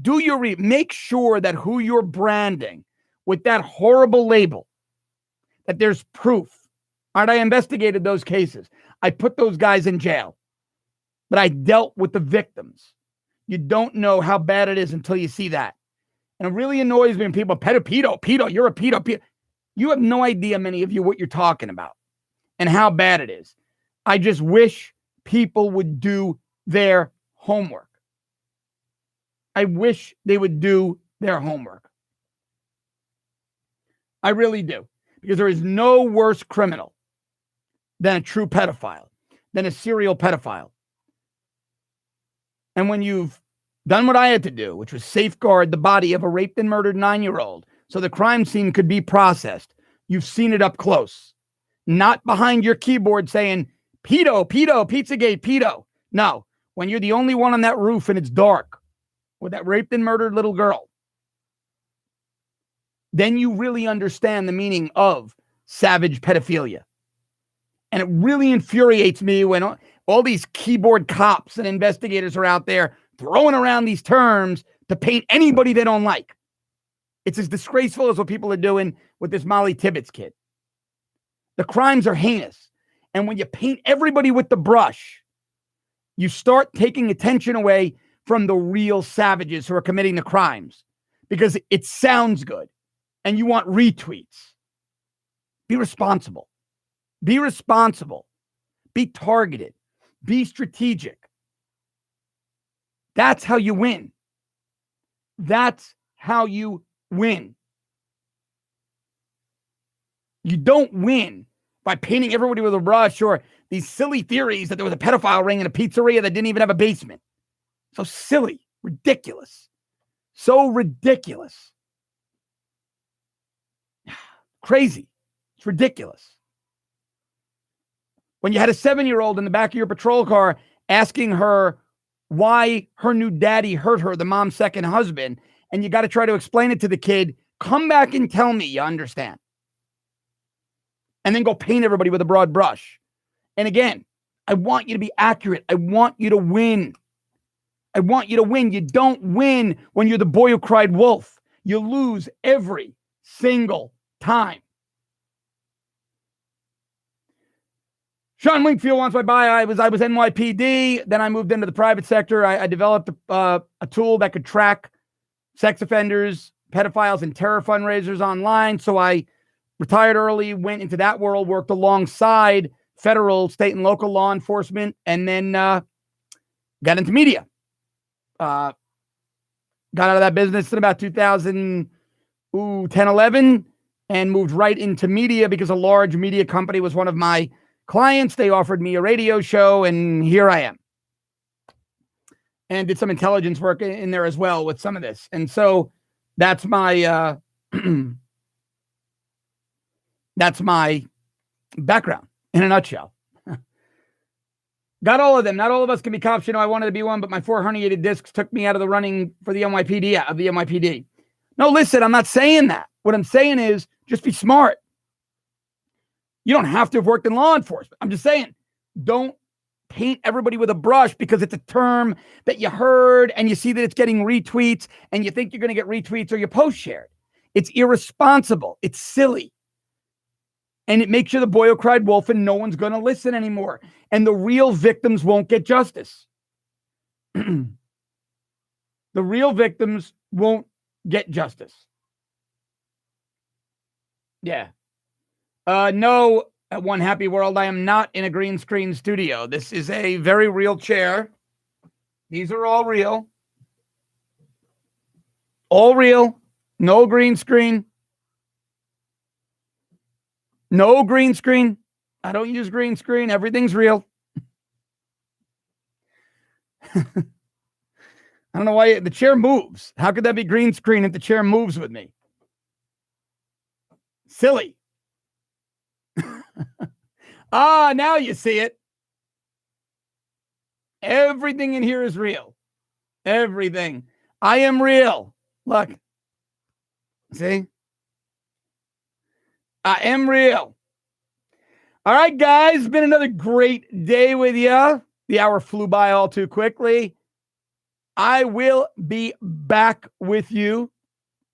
Do your make sure that who you're branding with that horrible label, that there's proof. All right, I investigated those cases. I put those guys in jail, but I dealt with the victims. You don't know how bad it is until you see that. And it really annoys me when people, pedo, you're a pedo. You have no idea, many of you, what you're talking about and how bad it is. I just wish people would do their homework. I wish they would do their homework. I really do. Because there is no worse criminal than a true pedophile, than a serial pedophile. And when you've done what I had to do, which was safeguard the body of a raped and murdered 9-year-old so the crime scene could be processed, you've seen it up close. Not behind your keyboard saying, pedo, Pizzagate, pedo. No, when you're the only one on that roof and it's dark with that raped and murdered little girl, then you really understand the meaning of savage pedophilia. And it really infuriates me when all these keyboard cops and investigators are out there throwing around these terms to paint anybody they don't like. It's as disgraceful as what people are doing with this Mollie Tibbetts kid. The crimes are heinous. And when you paint everybody with the brush, you start taking attention away from the real savages who are committing the crimes because it sounds good and you want retweets. Be responsible. Be responsible. Be targeted. Be strategic. That's how you win. That's how you win. You don't win by painting everybody with a brush or these silly theories that there was a pedophile ring in a pizzeria that didn't even have a basement. So silly, ridiculous. So ridiculous. Crazy. It's ridiculous. When you had a 7-year-old in the back of your patrol car asking her why her new daddy hurt her, the mom's second husband, and you got to try to explain it to the kid, come back and tell me you understand. And then go paint everybody with a broad brush. And again, I want you to be accurate. I want you to win. I want you to win. You don't win when you're the boy who cried wolf. You lose every single time. Sean Wingfield wants my bio. I was NYPD. Then I moved into the private sector. I developed a tool that could track sex offenders, pedophiles, and terror fundraisers online. So I retired early, went into that world, worked alongside federal, state, and local law enforcement, and then got into media. Got out of that business in about 2010, 11, and moved right into media because a large media company was one of my clients. They offered me a radio show, and here I am. And did some intelligence work in there as well with some of this. And so that's my that's my background in a nutshell. Got all of them. Not all of us can be cops. You know, I wanted to be one, but my 4 herniated discs took me out of the running for the NYPD. No, listen, I'm not saying that. What I'm saying is just be smart. You don't have to have worked in law enforcement. I'm just saying, don't paint everybody with a brush because it's a term that you heard and you see that it's getting retweets and you think you're going to get retweets or your post shared. It's irresponsible. It's silly. And it makes you the boy who cried wolf and no one's going to listen anymore. And the real victims won't get justice. The real victims won't get justice. Yeah. No, at One Happy World, I am not in a green screen studio. This is a very real chair. These are all real. All real. No green screen. No green screen. I don't use green screen. Everything's real. I don't know why the chair moves. How could that be green screen if the chair moves with me? Silly. Now you see it. Everything in here is real. Everything. I am real. Look. See? I am real. All right, guys. Been another great day with you. The hour flew by all too quickly. I will be back with you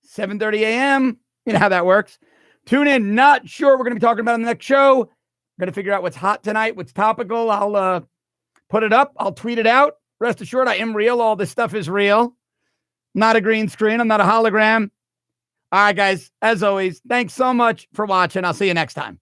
7:30 a.m. You know how that works. Tune in. Not sure what we're going to be talking about in the next show. We're going to figure out what's hot tonight, what's topical. I'll put it up. I'll tweet it out. Rest assured, I am real. All this stuff is real. Not a green screen. I'm not a hologram. All right, guys. As always, thanks so much for watching. I'll see you next time.